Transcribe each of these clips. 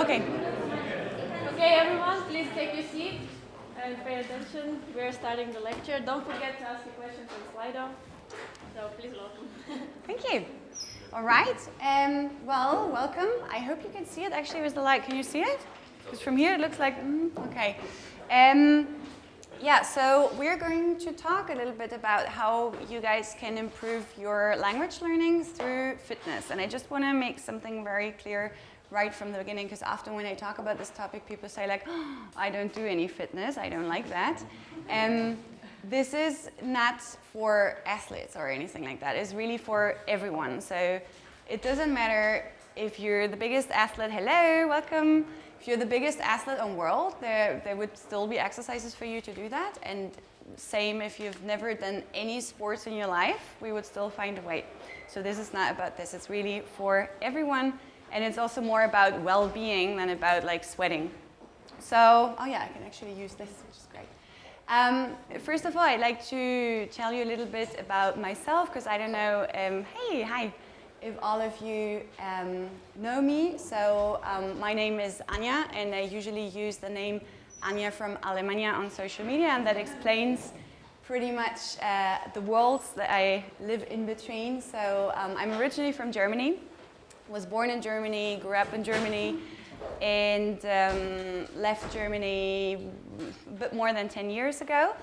Okay. Okay, everyone, please take your seat and pay attention. We're starting the lecture. Don't forget to ask your questions on Slido. So please welcome. Thank you. All right. Well, welcome. I hope you can see it. Actually, with the light, can you see it? Because from here it looks like, okay. Yeah, so we're going to talk a little bit about how you guys can improve your language learning through fitness. And I just want to make something very clear right from the beginning, because often when I talk about this topic, people say like, oh, I don't do any fitness, I don't like that. This is not for athletes or anything like that. It's really for everyone. So it doesn't matter if you're the biggest athlete, hello, welcome. If you're the biggest athlete in the world, there would still be exercises for you to do that. And same if you've never done any sports in your life, we would still find a way. So this is not about this. It's really for everyone. And it's also more about well-being than about like sweating. So, oh yeah, I can actually use this, which is great. First of all, I'd like to tell you a little bit about myself, because I don't know, hey, hi, if all of you know me. So my name is Anja, and I usually use the name Anja from Alemania on social media, and that explains pretty much the worlds that I live in between. So I'm originally from Germany. Was born in Germany, grew up in Germany, and left Germany a bit more than 10 years ago.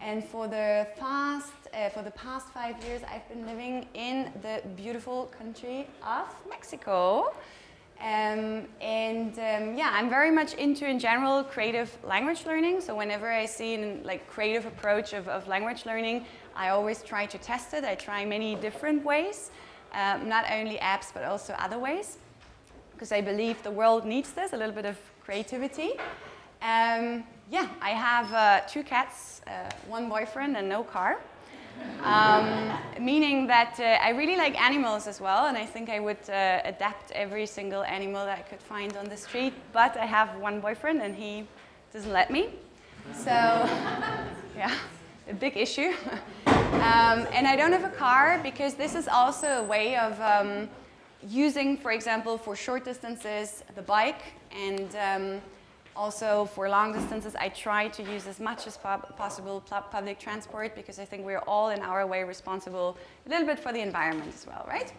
And for the past 5 years, I've been living in the beautiful country of Mexico. Yeah, I'm very much into, in general, creative language learning. So whenever I see a creative approach of language learning, I always try to test it. I try many different ways. Not only apps, but also other ways, because I believe the world needs this, a little bit of creativity. Yeah, I have 2 cats, 1 boyfriend, and no car, meaning that I really like animals as well, and I think I would adapt every single animal that I could find on the street, but I have 1 boyfriend, and he doesn't let me. So, yeah, a big issue. And I don't have a car because this is also a way of using, for example, for short distances, the bike, and also for long distances, I try to use as much as possible public transport, because I think we're all in our way responsible a little bit for the environment as well, right?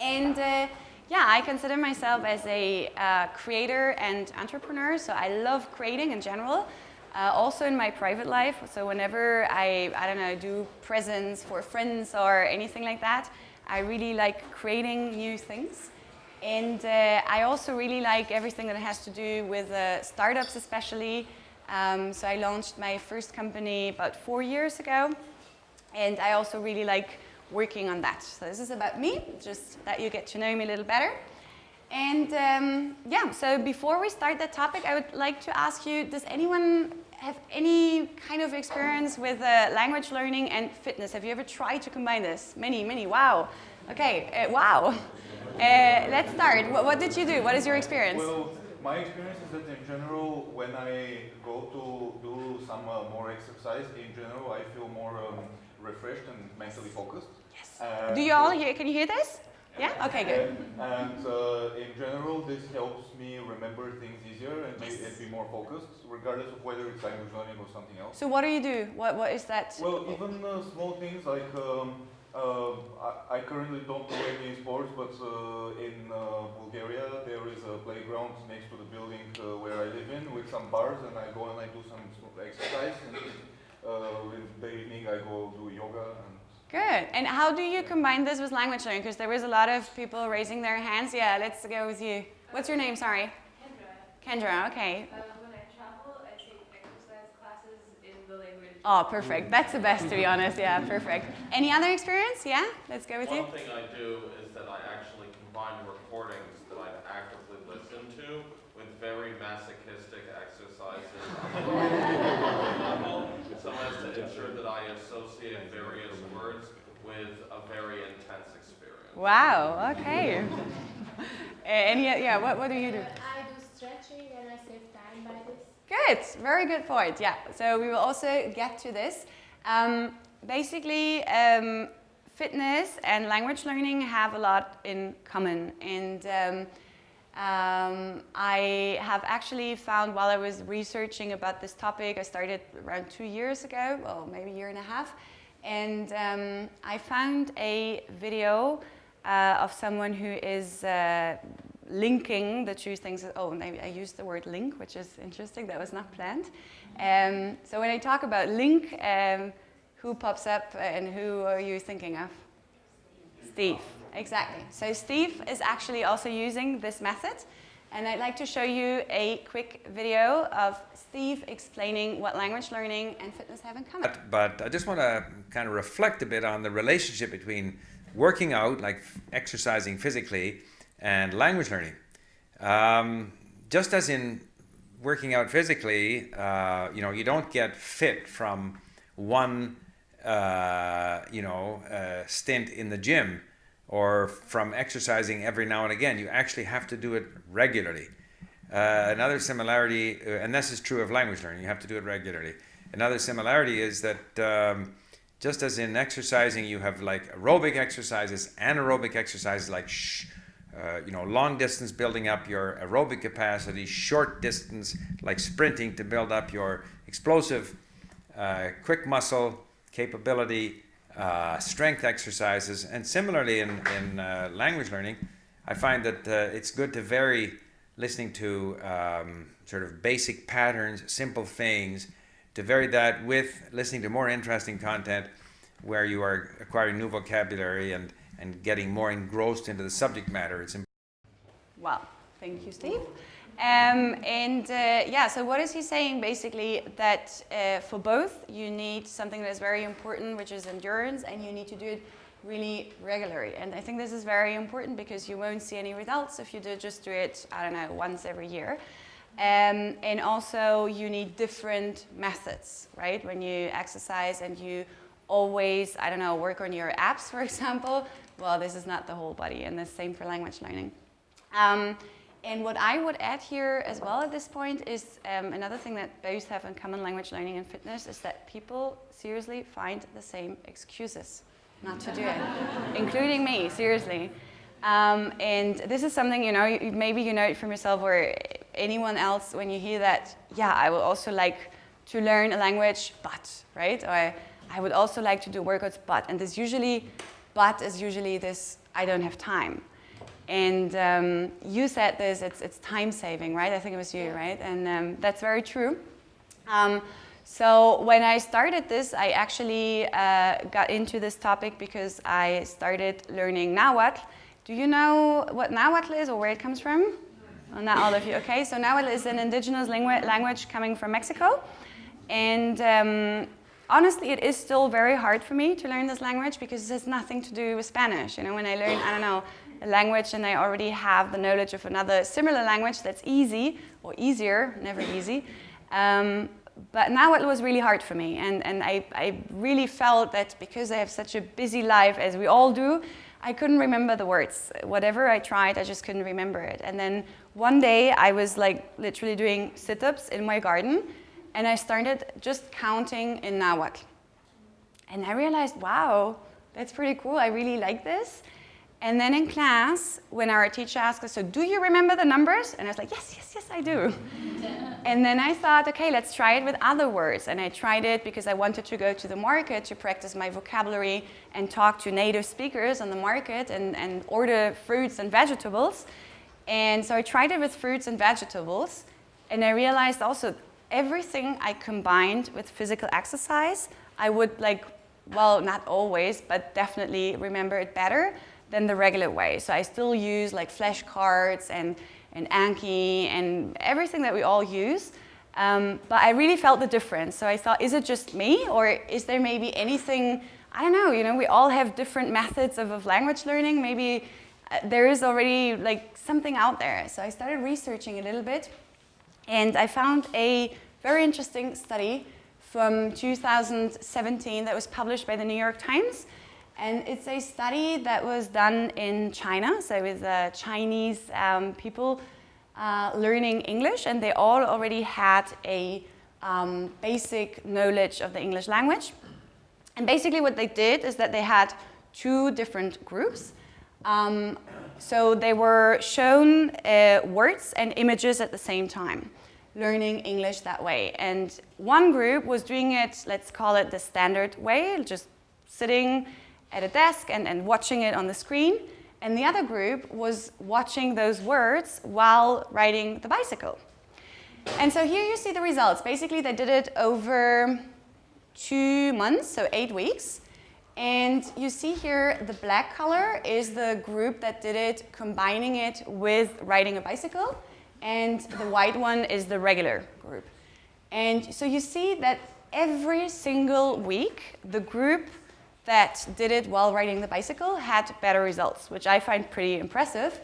And yeah, I consider myself as a creator and entrepreneur, so I love creating in general. Also in my private life, so whenever I don't know, do presents for friends or anything like that, I really like creating new things. And I also really like everything that has to do with startups especially. So I launched my first company about 4 years ago, and I also really like working on that. So this is about me, just that you get to know me a little better. And yeah, so before we start that topic, I would like to ask you, does anyone have any kind of experience with language learning and fitness? Have you ever tried to combine this? Many, wow. Okay, wow. Let's start. What did you do? What is your experience? Well, my experience is that in general, when I go to do some more exercise, in general, I feel more refreshed and mentally focused. Yes. Do you all hear? Can you hear this? Yeah? Okay, good. And in general, this helps me remember things easier and be more focused, regardless of whether it's language learning or something else. So what do you do? What is that? Well, even small things like I currently don't do any sports, but in Bulgaria there is a playground next to the building where I live in with some bars, and I go and I do some exercise. And in the evening I go do yoga. Good. And how do you combine this with language learning? Because there was a lot of people raising their hands. Yeah, let's go with you. What's your name? Sorry. Kendra, okay. When I travel, I take exercise classes in the language. Oh, perfect. That's the best, to be honest. Yeah, perfect. Any other experience? Yeah? Let's go with you. One thing I do is that I actually combine recordings that I actively listen to with very masochistic exercises so as to ensure that I associate various words with a very intense experience. Wow, okay. What do you do? I do stretching and I save time by this. Good, very good point, yeah. So we will also get to this. Basically, fitness and language learning have a lot in common. And I have actually found while I was researching about this topic, I started around 2 years ago, well, maybe a year and a half, and I found a video of someone who is linking the two things. Oh, maybe I used the word link, which is interesting. That was not planned. So when I talk about link, who pops up and who are you thinking of? Steve, exactly. So Steve is actually also using this method. And I'd like to show you a quick video of Steve explaining what language learning and fitness have in common. But I just want to kind of reflect a bit on the relationship between working out, like exercising physically, and language learning. Just as in working out physically, you don't get fit from one, stint in the gym or from exercising every now and again. You actually have to do it regularly. Another similarity, and this is true of language learning, you have to do it regularly. Another similarity is that just as in exercising, you have like aerobic exercises, anaerobic exercises like long distance building up your aerobic capacity, short distance like sprinting to build up your explosive, quick muscle capability, strength exercises. And similarly in language learning, I find that it's good to vary listening to sort of basic patterns, simple things, to vary that with listening to more interesting content where you are acquiring new vocabulary and getting more engrossed into the subject matter. It's Well, thank you, Steve. So what is he saying? Basically that for both you need something that is very important, which is endurance, and you need to do it really regularly. And I think this is very important because you won't see any results if you just do it, I don't know, once every year. And also you need different methods, right? When you exercise and you always, I don't know, work on your abs, for example, well, this is not the whole body, and the same for language learning. And what I would add here as well at this point is another thing that both have in common, language learning and fitness, is that people seriously find the same excuses not to do it, including me, seriously. And this is something, maybe you know it from yourself or anyone else when you hear that, yeah, I would also like to learn a language, but, right? Or I would also like to do workouts, but. And this but is usually this, I don't have time. And you said this, it's time saving, right? I think it was you, right? And that's very true. So when I started this, I actually got into this topic because I started learning Nahuatl. Do you know what Nahuatl is or where it comes from? Well, not all of you, okay. So Nahuatl is an indigenous language coming from Mexico. And honestly, it is still very hard for me to learn this language because it has nothing to do with Spanish. When I learn, I don't know, a language and I already have the knowledge of another similar language that's easy, or easier, never easy. But Nahuatl was really hard for me, and I really felt that because I have such a busy life, as we all do, I couldn't remember the words. Whatever I tried, I just couldn't remember it. And then one day I was like literally doing sit-ups in my garden, and I started just counting in Nahuatl. And I realized, wow, that's pretty cool, I really like this. And then in class, when our teacher asked us, so do you remember the numbers? And I was like, yes, I do. And then I thought, okay, let's try it with other words. And I tried it because I wanted to go to the market to practice my vocabulary and talk to native speakers on the market and order fruits and vegetables. And so I tried it with fruits and vegetables. And I realized also everything I combined with physical exercise, I would not always, but definitely remember it better than the regular way. So I still use like flashcards and Anki and everything that we all use. But I really felt the difference. So I thought, is it just me, or is there maybe anything, I don't know, we all have different methods of language learning. Maybe there is already like something out there. So I started researching a little bit, and I found a very interesting study from 2017 that was published by the New York Times. And it's a study that was done in China, so with Chinese people learning English, and they all already had a basic knowledge of the English language. And basically what they did is that they had two different groups. So they were shown words and images at the same time, learning English that way. And one group was doing it, let's call it the standard way, just sitting at a desk and watching it on the screen. And the other group was watching those words while riding the bicycle. And so here you see the results. Basically, they did it over 2 months, so 8 weeks. And you see here the black color is the group that did it, combining it with riding a bicycle. And the white one is the regular group. And so you see that every single week, the group that did it while riding the bicycle had better results, which I find pretty impressive.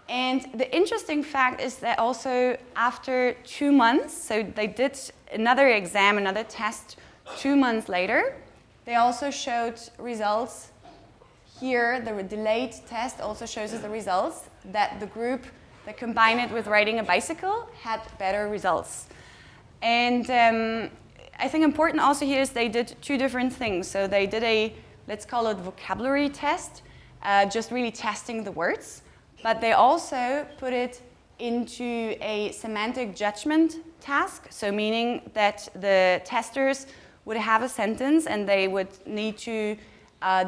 And the interesting fact is that also after 2 months, so they did another exam, another test 2 months later, they also showed results here. The delayed test also shows us the results that the group that combined it with riding a bicycle had better results. And I think important also here is they did 2 different things. So they did a, let's call it vocabulary test, just really testing the words. But they also put it into a semantic judgment task. So meaning that the testers would have a sentence and they would need to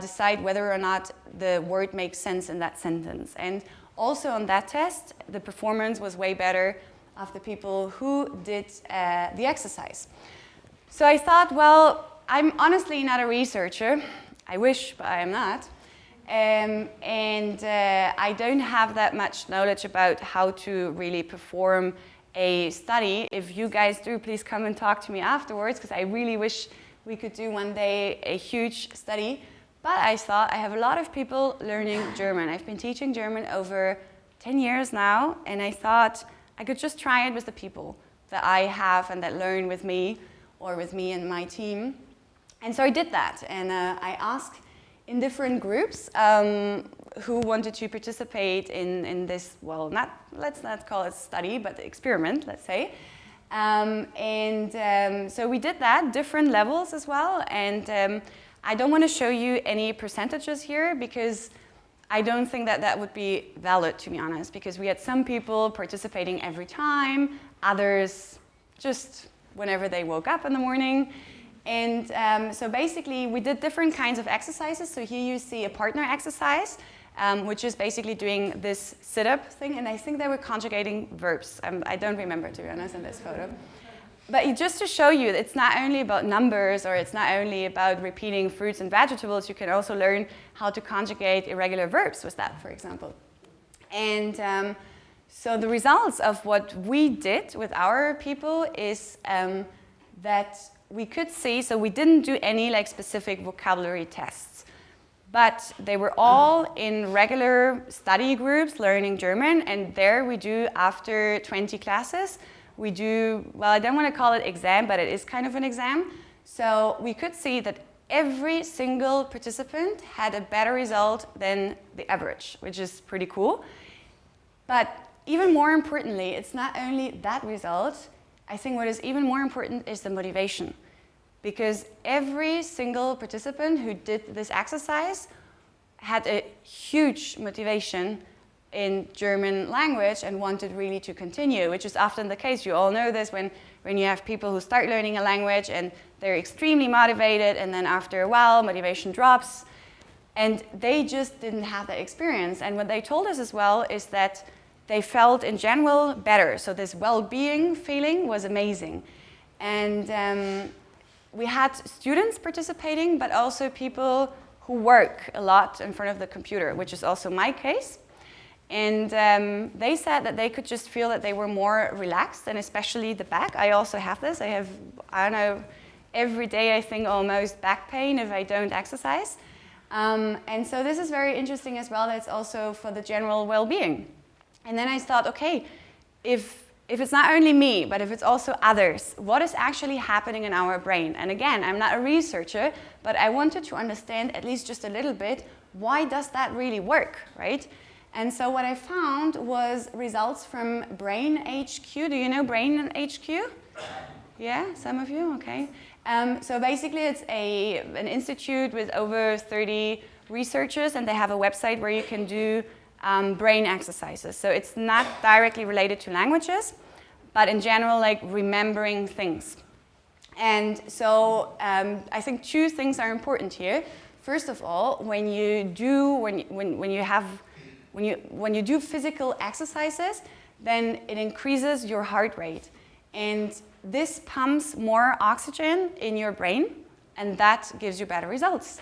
decide whether or not the word makes sense in that sentence. And also on that test, the performance was way better of the people who did the exercise. So I thought, well, I'm honestly not a researcher. I wish, but I am not. I don't have that much knowledge about how to really perform a study. If you guys do, please come and talk to me afterwards, because I really wish we could do one day a huge study. But I thought I have a lot of people learning German. I've been teaching German over 10 years now, and I thought I could just try it with the people that I have and that learn with me or with me and my team. And so I did that, and I asked in different groups who wanted to participate in this, well, let's not call it study, but experiment, let's say. So we did that, different levels as well. And I don't want to show you any percentages here because I don't think that that would be valid, to be honest, because we had some people participating every time, others just whenever they woke up in the morning. And so basically, we did different kinds of exercises. So here you see a partner exercise, which is basically doing this sit-up thing. And I think they were conjugating verbs. I don't remember, to be honest, in this photo. But just to show you, it's not only about numbers or it's not only about repeating fruits and vegetables. You can also learn how to conjugate irregular verbs with that, for example. And so the results of what we did with our people is that we could see, so we didn't do any like specific vocabulary tests, but they were all in regular study groups learning German, and there we do, after 20 classes, we do, well, I don't want to call it exam, but it is kind of an exam. So we could see that every single participant had a better result than the average, which is pretty cool. But even more importantly, it's not only that result. I think what is even more important is the motivation, because every single participant who did this exercise had a huge motivation in German language and wanted really to continue, which is often the case. You all know this when you have people who start learning a language and they're extremely motivated, and then after a while, motivation drops, and they just didn't have that experience. And what they told us as well is that they felt in general better. So this well-being feeling was amazing. And we had students participating, but also people who work a lot in front of the computer, which is also my case. And they said that they could just feel that they were more relaxed, and especially the back. I also have this. I don't know, every day I think almost back pain if I don't exercise. And so this is very interesting as well. That's also for the general well-being. And then I thought, okay, if it's not only me, but if it's also others, what is actually happening in our brain? And again, I'm not a researcher, but I wanted to understand at least just a little bit, why does that really work, right? And so what I found was results from Brain HQ. Do you know Brain HQ? Yeah, some of you, okay. So basically it's an institute with over 30 researchers, and they have a website where you can do brain exercises. So it's not directly related to languages, but in general, like remembering things. And so I think two things are important here. First of all, when you do physical exercises, then it increases your heart rate. And this pumps more oxygen in your brain, and that gives you better results.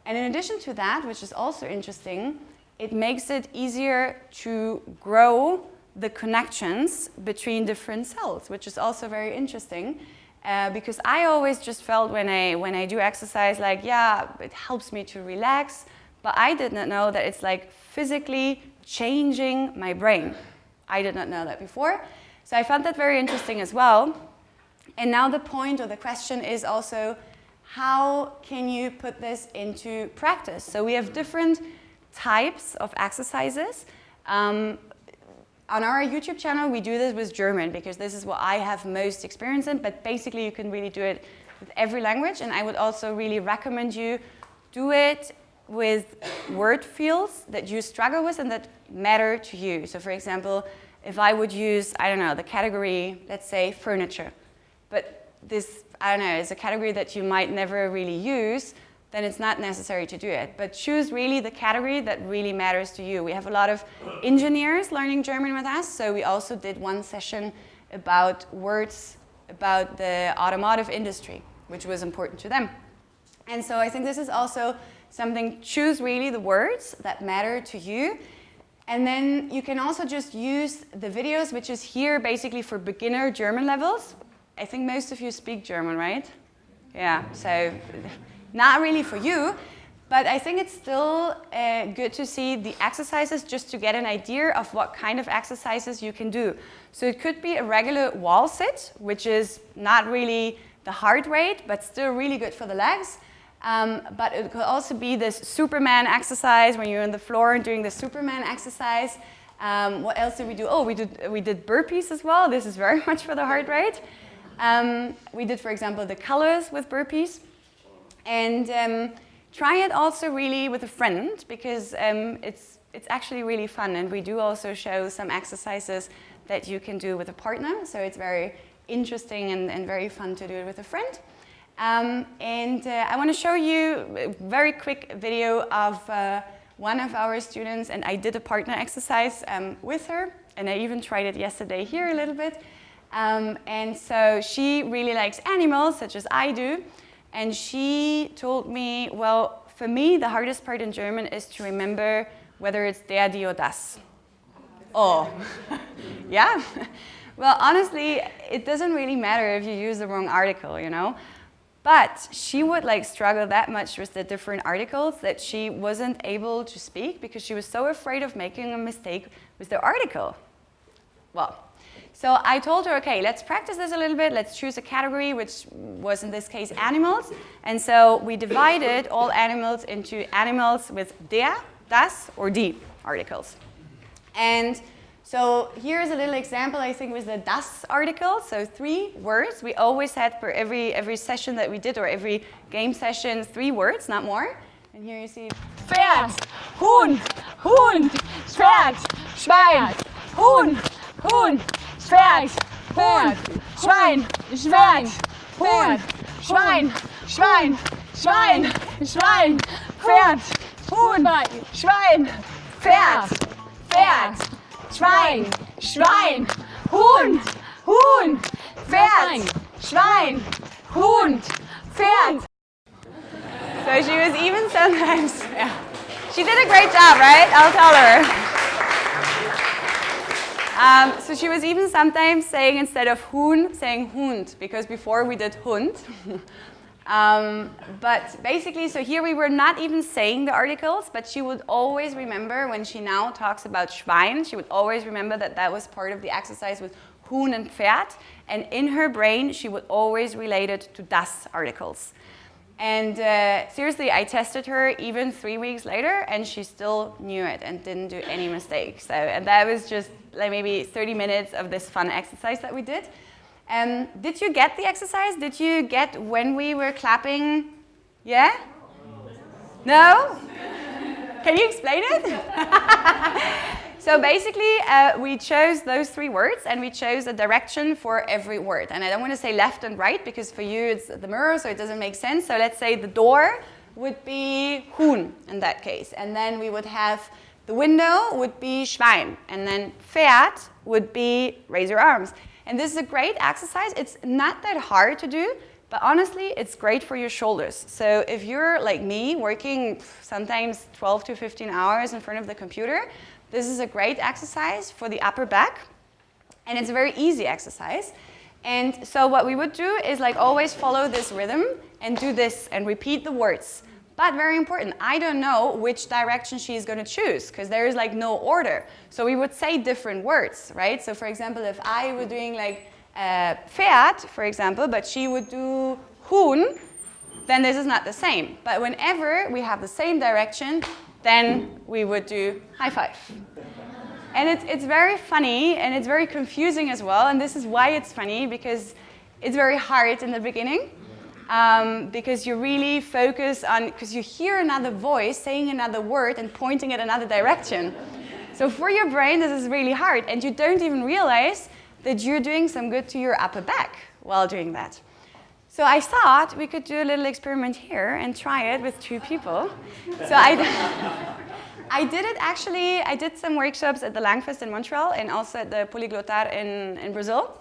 And in addition to that, which is also interesting, it makes it easier to grow the connections between different cells, which is also very interesting. Because I always just felt when I do exercise, like, yeah, it helps me to relax, but I did not know that it's like physically changing my brain. I did not know that before. So I found that very interesting as well. And now the point or the question is also, how can you put this into practice? So we have different types of exercises. On our YouTube channel, we do this with German because this is what I have most experience in, but basically you can really do it with every language, and I would also really recommend you do it with word fields that you struggle with and that matter to you. So for example, if I would use, I don't know, the category, let's say furniture, but this, I don't know, is a category that you might never really use, then it's not necessary to do it. But choose really the category that really matters to you. We have a lot of engineers learning German with us, so we also did one session about words about the automotive industry, which was important to them. And so I think this is also something, choose really the words that matter to you. And then you can also just use the videos, which is here basically for beginner German levels. I think most of you speak German, right? Yeah, so not really for you, but I think it's still good to see the exercises just to get an idea of what kind of exercises you can do. So it could be a regular wall sit, which is not really the heart rate, but still really good for the legs. But it could also be this Superman exercise when you're on the floor and doing the Superman exercise. What else did we do? Oh, we did burpees as well. This is very much for the heart rate. We did, for example, the colors with burpees. And try it also really with a friend, because it's actually really fun. And we do also show some exercises that you can do with a partner. So it's very interesting and very fun to do it with a friend. I want to show you a very quick video of one of our students. And I did a partner exercise with her. And I even tried it yesterday here a little bit. And so she really likes animals, such as I do. And she told me, well, for me, the hardest part in German is to remember whether it's der, die, or das. Oh, yeah. Well, honestly, it doesn't really matter if you use the wrong article, you know. But she would like struggle that much with the different articles that she wasn't able to speak because she was so afraid of making a mistake with the article. Well, so I told her, okay, let's practice this a little bit. Let's choose a category, which was in this case animals. And so we divided all animals into animals with der, das, or die articles. And so here's a little example, I think, with the das article. So 3 words. We always had for every session that we did, or every game session, 3 words, not more. And here you see Pferd, Huhn, Huhn, Pferd, Schwein, Huhn, Huhn, Pferd, Huhn, Schwein, Schwein, Huhn, Schwein, Schwein, Schwein, Schwein, Pferd, Huhn, Schwein, Pferd, Pferd, Schwein, Schwein, Hund, Huhn, Pferd, Schwein, Hund, Pferd. So she was even sometimes, yeah. She did a great job, right? I'll tell her. So she was even sometimes saying, instead of Huhn, saying Hund, because before we did Hund. But basically, so here we were not even saying the articles, but she would always remember when she now talks about Schwein, she would always remember that that was part of the exercise with Huhn and Pferd. And in her brain, she would always relate it to das articles. And seriously, I tested her even 3 weeks later, and she still knew it and didn't do any mistakes. So, and that was just like maybe 30 minutes of this fun exercise that we did. Did you get the exercise? Did you get when we were clapping? Yeah? No? Can you explain it? So basically, we chose those 3 words and we chose a direction for every word. And I don't want to say left and right because for you it's the mirror, so it doesn't make sense. So let's say the door would be Huhn in that case. And then we would have the window would be Schwein. And then Pferd would be raise your arms. And this is a great exercise. It's not that hard to do, but honestly, it's great for your shoulders. So if you're like me, working sometimes 12 to 15 hours in front of the computer, this is a great exercise for the upper back. And it's a very easy exercise. And so what we would do is like always follow this rhythm and do this and repeat the words. But very important, I don't know which direction she's going to choose because there is like no order. So we would say different words, right? So for example, if I were doing like Pferd, for example, but she would do Huhn, then this is not the same. But whenever we have the same direction, then we would do high five. And it's very funny and it's very confusing as well. And this is why it's funny, because it's very hard in the beginning. Because you really focus on, because you hear another voice saying another word and pointing at another direction. So for your brain, this is really hard. And you don't even realize that you're doing some good to your upper back while doing that. So I thought we could do a little experiment here and try it with 2 people. So I did it actually, I did some workshops at the Langfest in Montreal and also at the Polyglot in Brazil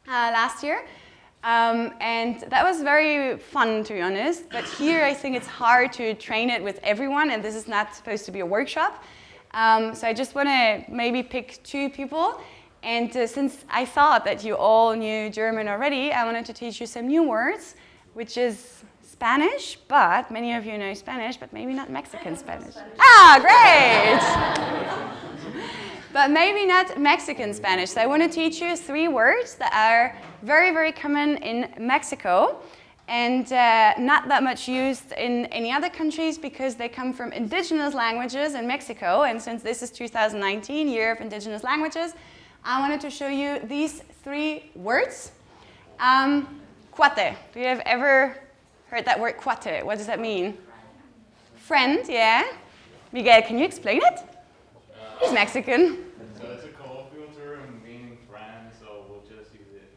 last year. And that was very fun, to be honest. But here I think it's hard to train it with everyone, and this is not supposed to be a workshop. So I just want to maybe pick 2 people. And since I thought that you all knew German already, I wanted to teach you some new words, which is Spanish, but many of you know Spanish, but maybe not Mexican Spanish. Ah, great! But maybe not Mexican Spanish. So I want to teach you 3 words that are very, very common in Mexico and not that much used in any other countries because they come from indigenous languages in Mexico. And since this is 2019, Year of Indigenous Languages, I wanted to show you these 3 words. Cuate. Do you have ever heard that word cuate? What does that mean? Friend, yeah. Miguel, can you explain it? He's Mexican. So it's a colloquial term meaning friend, so we'll just use it.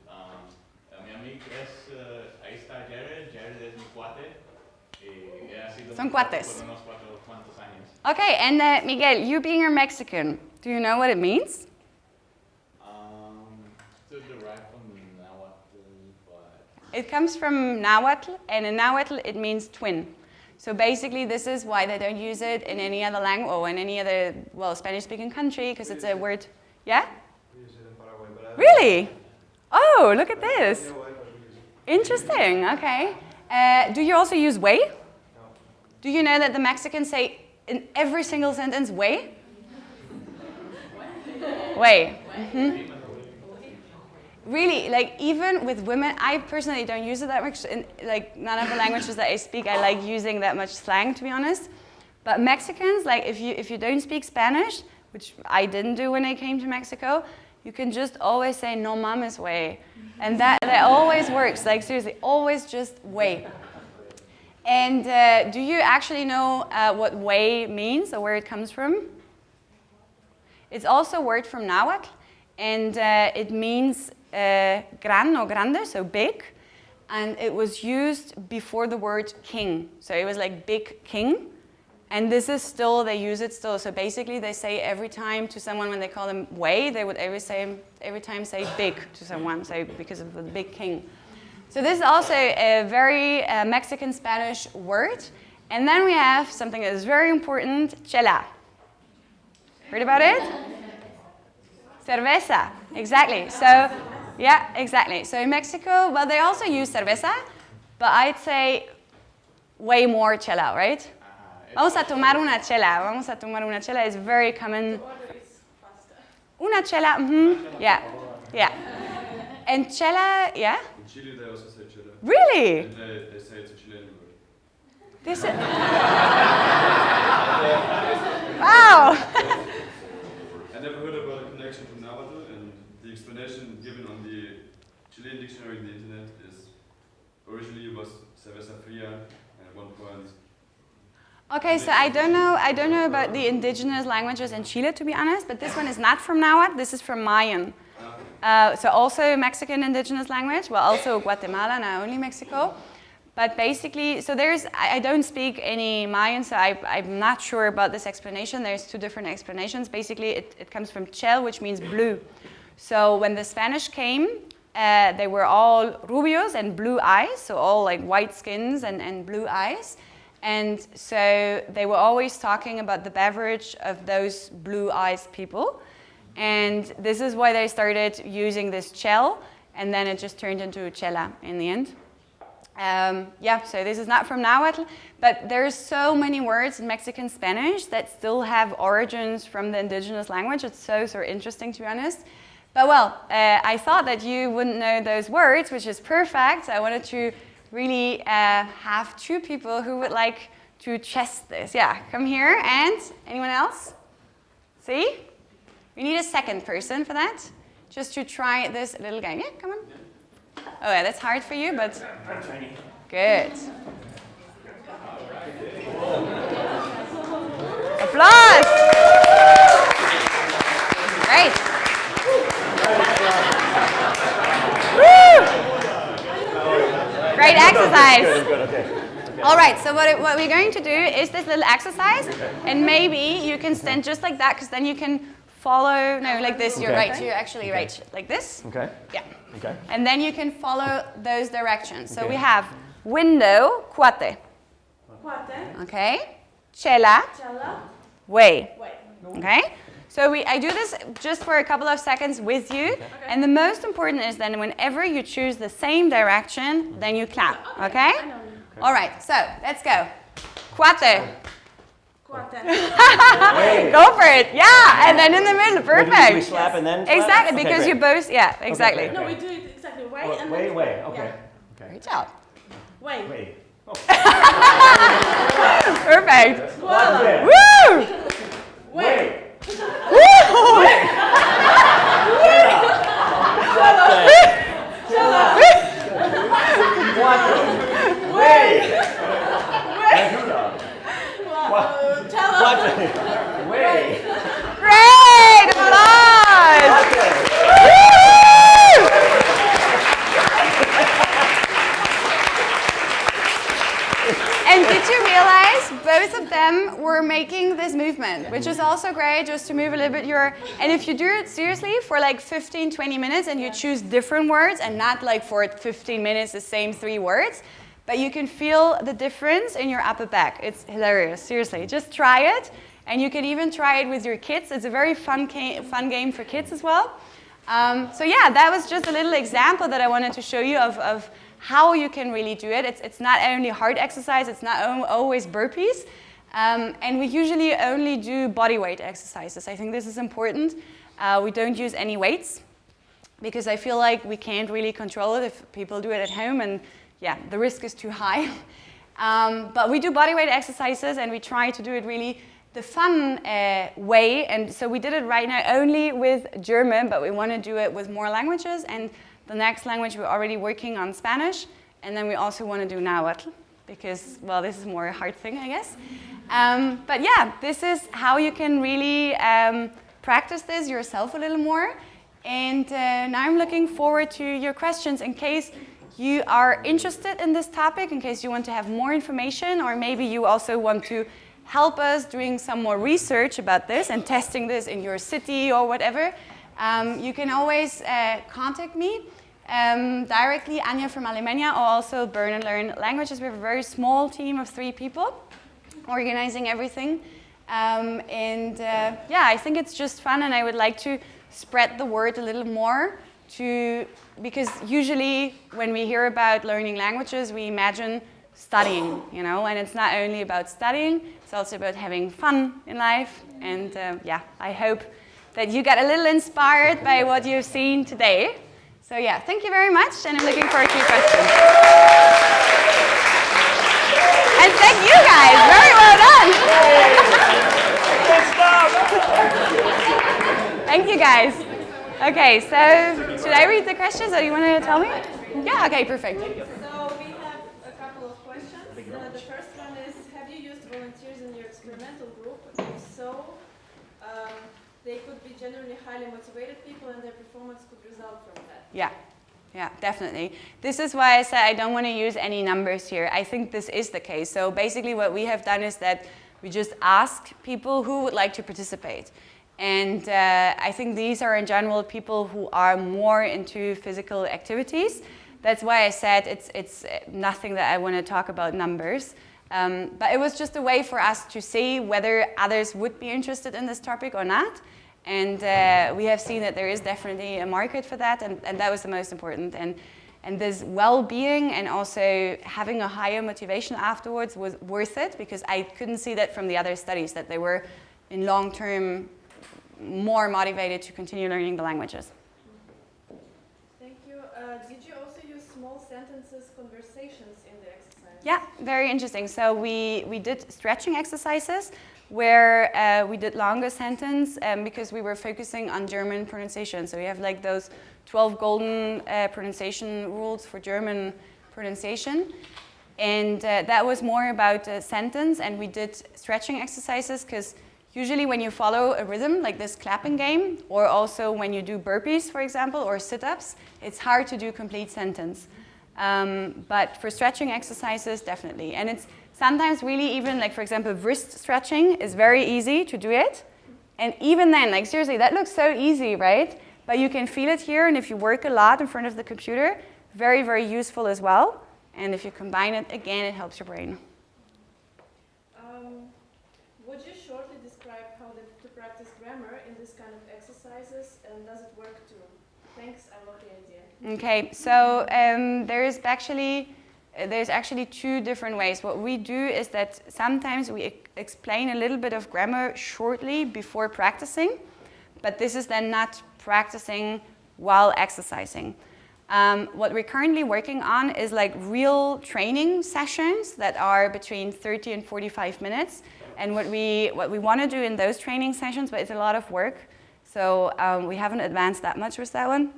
Mi amigo es, ahí está Jared. Jared es mi cuate. Son cuates. ¿Cuántos años? Okay, and Miguel, you being a Mexican, do you know what it means? It's derived from Nahuatl, but... It comes from Nahuatl, and in Nahuatl it means twin. So basically this is why they don't use it in any other language or in any other, well, Spanish-speaking country, because it's a word, yeah? We use it in Paraguay, but Really? Oh, look at this. Interesting, okay. Do you also use way? No. Do you know that the Mexicans say in every single sentence, way? Way. Mm-hmm. Really, like even with women, I personally don't use it that much. In like none of the languages that I speak, I like using that much slang, to be honest. But Mexicans, like if you don't speak Spanish, which I didn't do when I came to Mexico, you can just always say no mames way, and that always works. Like seriously, always just way. And do you actually know what way means or where it comes from? It's also a word from Nahuatl, and it means gran or grande, so big, and it was used before the word king. So it was like big king, and this is still, they use it still. So basically they say every time to someone when they call them way, they would every time say big to someone, so because of the big king. So this is also a very Mexican Spanish word. And then we have something that is very important, chela. Heard about it? Cerveza, exactly. So, yeah, exactly. So in Mexico, well, they also use cerveza, but I'd say way more chela, right? Vamos a tomar una chela. Vamos a tomar una chela is very common. Una chela, yeah, yeah. And chela, yeah? in Chile they also say chile. Really? And they say it's a Chilean word. This is... Wow! I never heard about a connection to Nahuatl, and the explanation given on the Chilean dictionary on the internet is originally it was cerveza fría, and at one point Okay, so I don't know about the indigenous languages in Chile, to be honest, but this one is not from Nahuatl, this is from Mayan. So also Mexican indigenous language, well, also Guatemala, not only Mexico. But basically, so I don't speak any Mayan, so I'm not sure about this explanation. There's two different explanations. Basically, it comes from chel, which means blue. So when the Spanish came, they were all rubios and blue eyes, so all like white skins and blue eyes. And so they were always talking about the beverage of those blue-eyed people. And this is why they started using this chel, and then it just turned into chela in the end. Yeah, so this is not from Nahuatl, but there's so many words in Mexican Spanish that still have origins from the indigenous language. It's so interesting, to be honest. But well, I thought that you wouldn't know those words, which is perfect. I wanted to really have two people who would like to test this. Yeah, come here. And anyone else? See? We need a second person for that, just to try this little game. Yeah, come on. Oh yeah, that's hard for you, but good. Applause! Great. Woo! Great exercise. Good, okay. All right, so what we're going to do is this little exercise, and maybe you can stand just like that, because then you can follow, no, like this, you're right, you're actually right, like this. Okay. Yeah. Okay. And then you can follow those directions. So we have window, cuate. Cuate. Okay. Chela. Chela. Way. Way. Okay. So I do this just for a couple of seconds with you. Okay. And the most important is then whenever you choose the same direction, then you clap. Okay? All right, so let's go. Cuate. Cuate. Go for it. Yeah, and then in the middle. Perfect. We slap and then slap? Exactly, Okay, because great. you both, yeah, exactly. Okay, No, we do it exactly. Way Oh, and way, then way. Okay. Yeah. Okay. Great job. Way. Way. Oh. Perfect. Voila. Woo! Way. Woo! Chela. Way. Chela. Way. Great! Applause! Woo! And did you realize both of them were making this movement, which is also great, just to move a little bit your... And if you do it seriously for like 15, 20 minutes and you choose different words and not like for 15 minutes the same 3 words, but you can feel the difference in your upper back. It's hilarious, seriously. Just try it, and you can even try it with your kids. It's a very fun game for kids as well. So yeah, that was just a little example that I wanted to show you of how you can really do it. It's not only hard exercise, it's not always burpees. And we usually only do body weight exercises. I think this is important. We don't use any weights, because I feel like we can't really control it if people do it at home, and yeah, the risk is too high. But we do body weight exercises, and we try to do it really the fun way. And so we did it right now only with German, but we want to do it with more languages. And the next language, we're already working on Spanish. And then we also want to do Nahuatl, because, well, this is more a hard thing, I guess. But yeah, this is how you can really practice this yourself a little more. And now I'm looking forward to your questions in case you are interested in this topic, in case you want to have more information, or maybe you also want to help us doing some more research about this and testing this in your city or whatever. You can always contact me directly, Anja from Alemania, or also burn&learn Languages. We have a very small team of 3 people organizing everything. Yeah, I think it's just fun, and I would like to spread the word a little more because usually when we hear about learning languages, we imagine studying, you know, and it's not only about studying, it's also about having fun in life. And yeah, I hope that you got a little inspired by what you've seen today. So yeah, thank you very much, and I'm looking forward to your questions. And thank you guys, very well done. Thank you guys. Okay, so should I read the questions, or do you want to tell me? Yeah, okay, perfect. So we have a couple of questions. The first one is, have you used volunteers in experimental group? If so, they could be generally highly motivated people and their performance could result from that. Yeah, definitely. This is why I said I don't want to use any numbers here. I think this is the case. So basically what we have done is that we just ask people who would like to participate. And I think these are in general people who are more into physical activities. That's why I said it's nothing that I want to talk about numbers. But it was just a way for us to see whether others would be interested in this topic or not. And we have seen that there is definitely a market for that, and that was the most important. And this well-being and also having a higher motivation afterwards was worth it, because I couldn't see that from the other studies, that they were in long-term more motivated to continue learning the languages. Thank you. Did you also use small sentences, conversations in the exercise? Yeah, very interesting. So we did stretching exercises where we did longer sentence because we were focusing on German pronunciation. So we have like those 12 golden pronunciation rules for German pronunciation. And that was more about a sentence, and we did stretching exercises because usually when you follow a rhythm like this clapping game, or also when you do burpees, for example, or sit-ups, it's hard to do complete sentence. But for stretching exercises, definitely. And it's sometimes really even, like for example, wrist stretching is very easy to do it. And even then, like seriously, that looks so easy, right? But you can feel it here, and if you work a lot in front of the computer, very, very useful as well. And if you combine it, again, it helps your brain. Would you shortly describe how to practice grammar in this kind of exercises, and does it work too? Thanks, I love the idea. Okay, so there's actually two different ways. What we do is that sometimes we explain a little bit of grammar shortly before practicing, but this is then not practicing while exercising. What we're currently working on is like real training sessions that are between 30 and 45 minutes. And what we want to do in those training sessions, but it's a lot of work, so we haven't advanced that much with that one.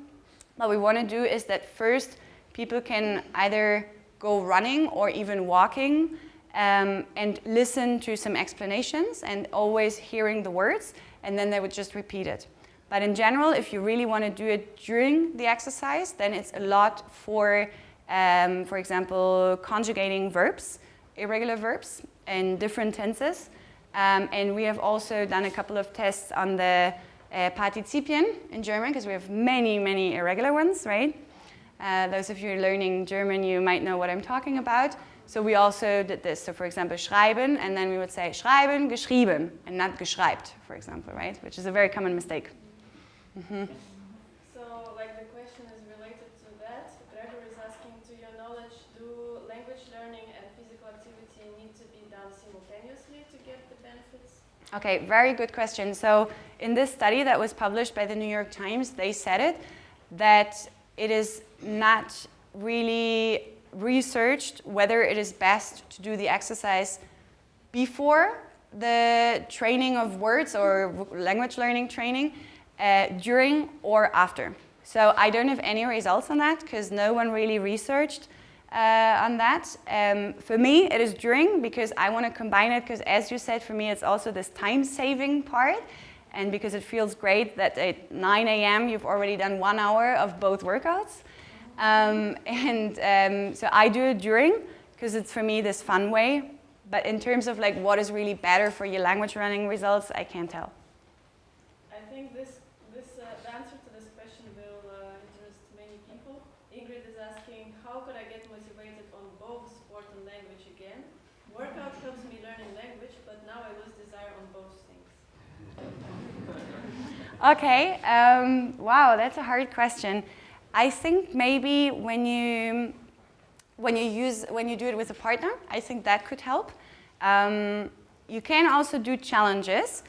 What we want to do is that first people can either go running or even walking and listen to some explanations and always hearing the words, and then they would just repeat it. But in general, if you really want to do it during the exercise, then it's a lot for example, conjugating verbs, irregular verbs, in different tenses. And we have also done a couple of tests on the Partizipien in German, because we have many, many irregular ones, right? Those of you learning German, you might know what I'm talking about. So we also did this. So for example, schreiben, and then we would say schreiben, geschrieben, and not geschreibt, for example, right? Which is a very common mistake. Mm-hmm. So, like, the question is related to that. Gregor is asking, to your knowledge, do language learning and physical activity need to be done simultaneously to get the benefits? Okay, very good question. So in this study that was published by the New York Times, they said it, that it is not really researched whether it is best to do the exercise before the training of words or language learning training, during or after. So I don't have any results on that because no one really researched on that. For me, it is during, because I want to combine it, because as you said, for me, it's also this time-saving part, and because it feels great that at 9 a.m. you've already done 1 hour of both workouts. So I do it during, because it's for me this fun way. But in terms of like what is really better for your language learning results, I can't tell. I think the answer to this question will interest many people. Ingrid is asking, how could I get motivated on both sport and language again? Workout helps me learning language, but now I lose desire on both things. Okay, wow, that's a hard question. I think maybe when you do it with a partner, I think that could help. You can also do challenges.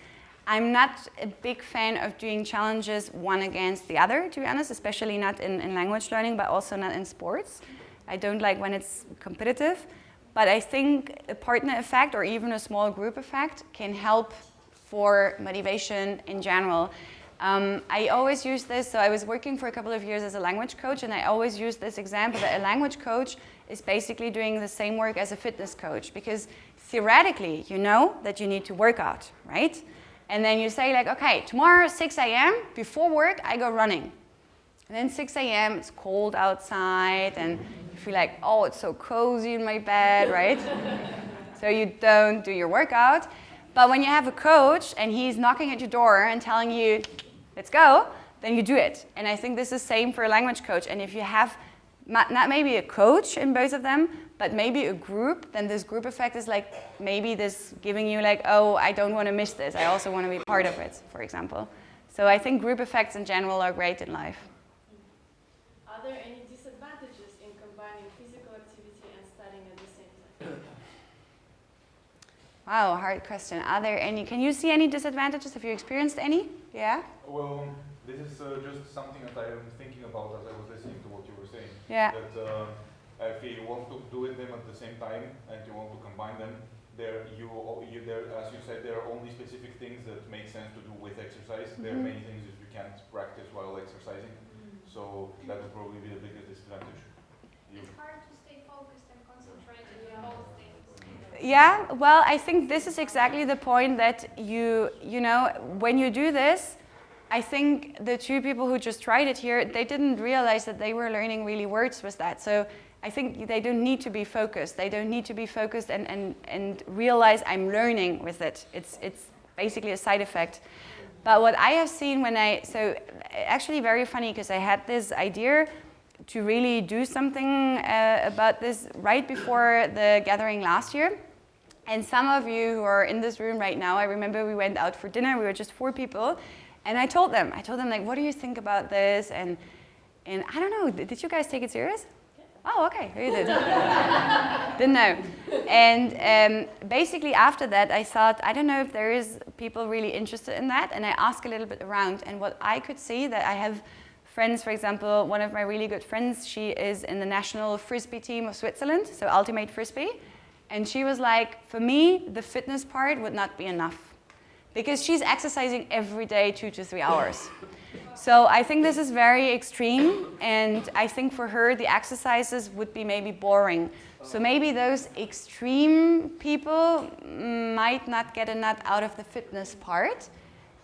I'm not a big fan of doing challenges one against the other, to be honest, especially not in language learning, but also not in sports. I don't like when it's competitive. But I think a partner effect or even a small group effect can help for motivation in general. I always use this, so I was working for a couple of years as a language coach, and I always use this example that a language coach is basically doing the same work as a fitness coach, because theoretically, you know that you need to work out, right? And then you say like, okay, tomorrow 6 a.m., before work, I go running. And then 6 a.m., it's cold outside, and you feel like, oh, it's so cozy in my bed, right? So you don't do your workout. But when you have a coach, and he's knocking at your door and telling you, let's go, then you do it. And I think this is the same for a language coach. And if you have not maybe a coach in both of them, but maybe a group, then this group effect is like maybe this giving you like, oh, I don't want to miss this. I also want to be part of it, for example. So I think group effects in general are great in life. Are there any disadvantages in combining physical activity and studying at the same time? Wow, hard question. Are there any, can you see any disadvantages? Have you experienced any? Yeah? Well, this is just something that I am thinking about as I was listening to what you were saying. Yeah. That if you want to do them at the same time and you want to combine them, there, as you said, there are only specific things that make sense to do with exercise. There are many things that you can't practice while exercising. So that would probably be the biggest disadvantage. It's hard to stay focused and concentrated on both things. Yeah, well, I think this is exactly the point that you know, when you do this, I think the two people who just tried it here, they didn't realize that they were learning really words with that. So I think they don't need to be focused. They don't need to be focused and realize I'm learning with it. It's basically a side effect. But what I have seen so actually very funny, because I had this idea to really do something about this right before the gathering last year. And some of you who are in this room right now, I remember we went out for dinner, we were just 4 people, and I told them like, what do you think about this? And I don't know, did you guys take it serious? Oh, okay, you did. Didn't know. And basically after that, I thought, I don't know if there is people really interested in that, and I asked a little bit around, and what I could see that I have friends, for example, one of my really good friends, she is in the national frisbee team of Switzerland, so ultimate frisbee, and she was like, for me, the fitness part would not be enough, because she's exercising every day 2 to 3 hours. So I think this is very extreme, and I think for her the exercises would be maybe boring. So maybe those extreme people might not get a nut out of the fitness part.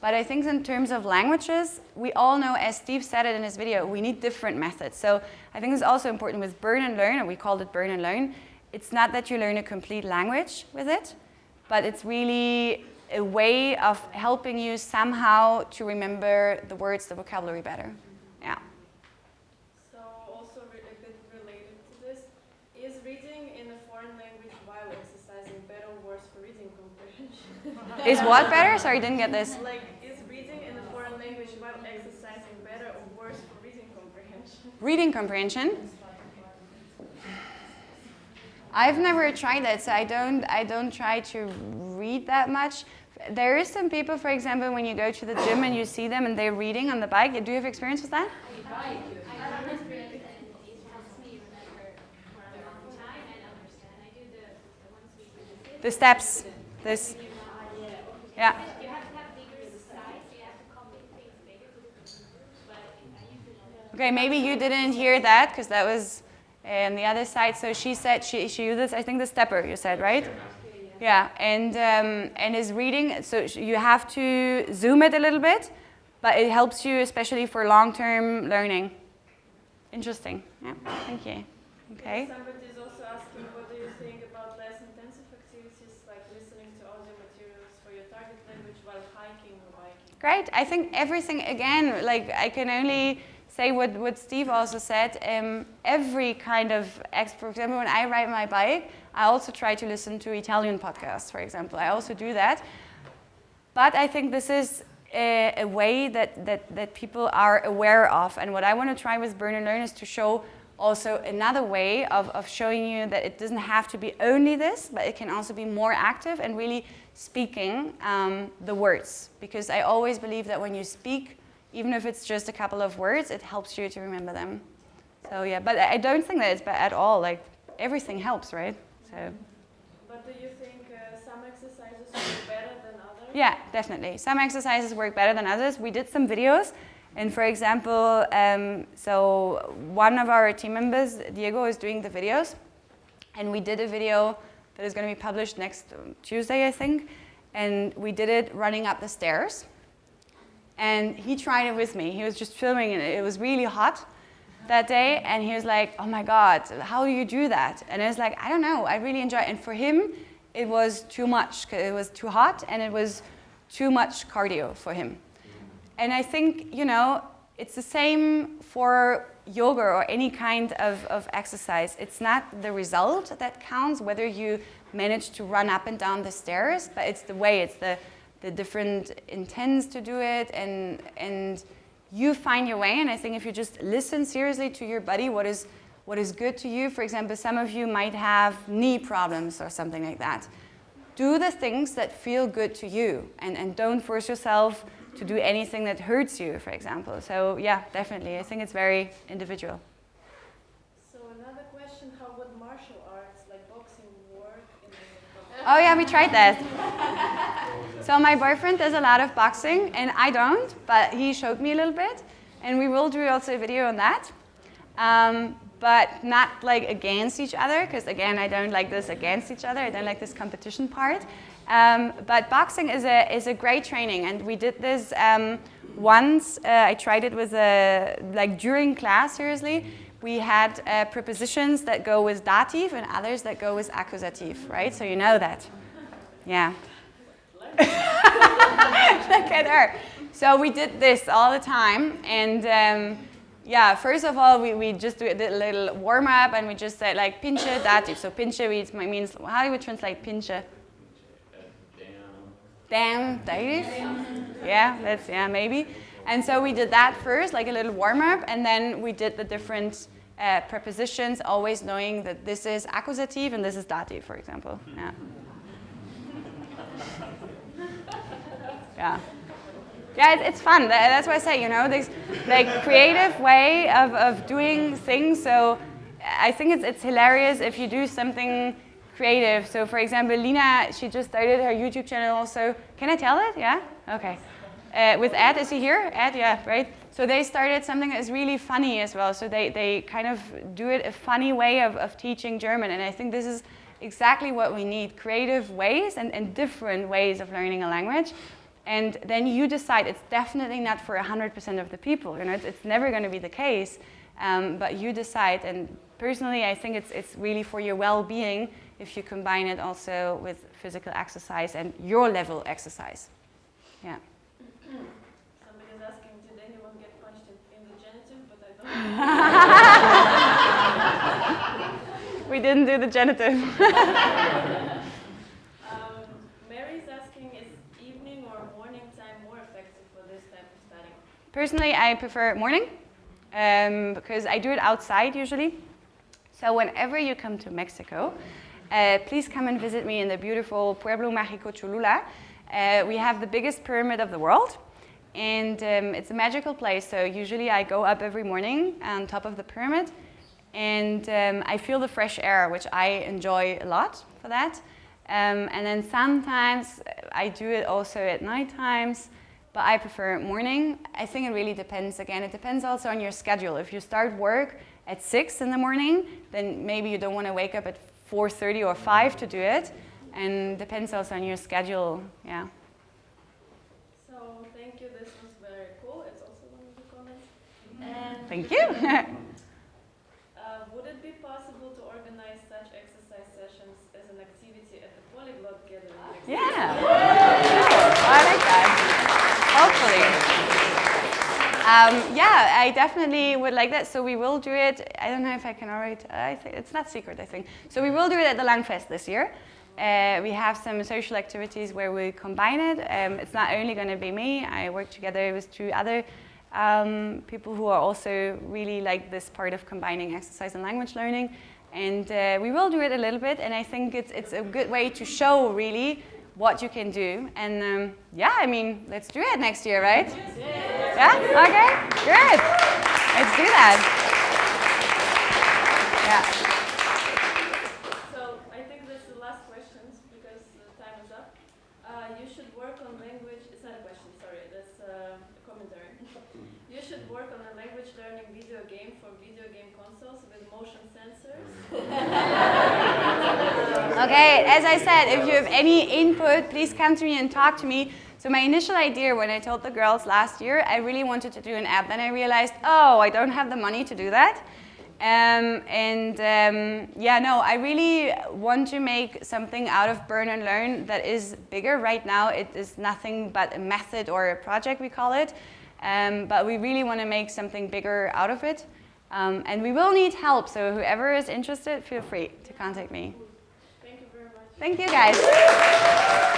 But I think in terms of languages, we all know, as Steve said it in his video, we need different methods. So I think it's also important with burn and learn, and we called it burn and learn. It's not that you learn a complete language with it, but it's really a way of helping you somehow to remember the words, the vocabulary better. Yeah. So also a bit related to this, is reading in a foreign language while exercising better or worse for reading comprehension? Is what better? Sorry, didn't get this. Like, is reading in a foreign language while exercising better or worse for reading comprehension? Reading comprehension? I've never tried that, so I don't try to read that much. There is some people, for example, when you go to the gym and you see them and they're reading on the bike. Do you have experience with that? I have experience, and it helps me remember for a long time and understand. I do the ones we did. The steps. This. Yeah. You have to have bigger size, you have to copy things bigger, but I usually Okay, maybe you didn't hear that because that was on the other side. So she said she uses, I think, the stepper, you said, right? Yeah, and is reading, so you have to zoom it a little bit, but it helps you especially for long-term learning. Interesting. Yeah, thank you. Okay. Somebody is also asking, what do you think about less intensive activities like listening to audio materials for your target language while hiking or biking? Great. I think everything, again, like I can only say what Steve also said. Every kind of, for example, when I ride my bike, I also try to listen to Italian podcasts, for example. I also do that. But I think this is a way that people are aware of. And what I want to try with Burn and Learn is to show also another way of showing you that it doesn't have to be only this, but it can also be more active and really speaking the words. Because I always believe that when you speak, even if it's just a couple of words, it helps you to remember them. So yeah, but I don't think that it's bad at all. Like, everything helps, right? So. But do you think some exercises are better than others? Yeah, definitely. Some exercises work better than others. We did some videos, and for example, so one of our team members, Diego, is doing the videos, and we did a video that is going to be published next Tuesday, I think, and we did it running up the stairs, and he tried it with me. He was just filming it. It was really hot that day, and he was like, oh my God, how do you do that? And I was like, I don't know, I really enjoy it. And for him, it was too much, because it was too hot, and it was too much cardio for him. And I think, you know, it's the same for yoga or any kind of exercise. It's not the result that counts, whether you manage to run up and down the stairs, but it's the way, it's the different intents to do it, and you find your way. And I think if you just listen seriously to your body, what is good to you. For example, some of you might have knee problems or something like that. Do the things that feel good to you, and don't force yourself to do anything that hurts you, for example. So yeah, definitely. I think it's very individual. So another question, how would martial arts like boxing work in the Oh yeah, we tried that. So my boyfriend does a lot of boxing, and I don't, but he showed me a little bit, and we will do also a video on that. But not like against each other, because again, I don't like this against each other. I don't like this competition part. But boxing is a great training, and we did this once. I tried it with like during class. Seriously, we had prepositions that go with dative and others that go with accusative, right? So you know that, yeah. Look at her. So we did this all the time, and. Yeah, first of all, we just did a little warm-up, and we just said like pinche, dative. So pinche means, how do we translate pinche? Damn, dative? Yeah, maybe. And so we did that first, like a little warm-up, and then we did the different prepositions, always knowing that this is accusative and this is dative, for example. Yeah. Yeah. Yeah, it's fun. That's why I say, you know, this like creative way of doing things. So I think it's hilarious if you do something creative. So for example, Lina, she just started her YouTube channel also. Can I tell it? Yeah? Okay. With Ed, is he here? Ed, yeah, right? So they started something that is really funny as well. So they kind of do it a funny way of teaching German. And I think this is exactly what we need, creative ways and different ways of learning a language. And then you decide. It's definitely not for 100% of the people. You know, it's never going to be the case. But you decide. And personally, I think it's really for your well-being if you combine it also with physical exercise and your level exercise. Yeah. Somebody's asking, did anyone get punched in the genitive? But I don't. We didn't do the genitive. Mary's asking, is evening or morning time more effective for this type of studying? Personally, I prefer morning because I do it outside usually. So whenever you come to Mexico, please come and visit me in the beautiful Pueblo Mágico Cholula. We have the biggest pyramid of the world, and it's a magical place. So usually I go up every morning on top of the pyramid, and I feel the fresh air, which I enjoy a lot for that. And then sometimes I do it also at night times, but I prefer morning. I think it really depends. Again, it depends also on your schedule. If you start work at 6 in the morning, then maybe you don't want to wake up at 4:30 or 5 to do it. And depends also on your schedule, yeah. So thank you, this was very cool. It's also one of the comments. And Thank you. would it be possible to organize such exercise sessions as an activity at the Polyglot gathering next year? Yeah. I like that. Hopefully. Yeah, I definitely would like that. So we will do it. I don't know if I can already. I think it's not secret, I think. So we will do it at the Langfest this year. We have some social activities where we combine it. It's not only going to be me. I work together with 2 other people who are also really like this part of combining exercise and language learning. And we will do it a little bit. And I think it's a good way to show really what you can do. And yeah, I mean, let's do it next year, right? Yeah? Okay, good. Let's do that. Yeah. So I think that's the last questions because time is up. You should work on video game for video game consoles with motion sensors. Okay, as I said, if you have any input, please come to me and talk to me. So my initial idea when I told the girls last year, I really wanted to do an app. Then I realized, oh, I don't have the money to do that. I really want to make something out of burn and learn that is bigger. Right now, it is nothing but a method or a project, we call it. But we really want to make something bigger out of it. And we will need help, so whoever is interested, feel free to contact me. Thank you very much. Thank you, guys.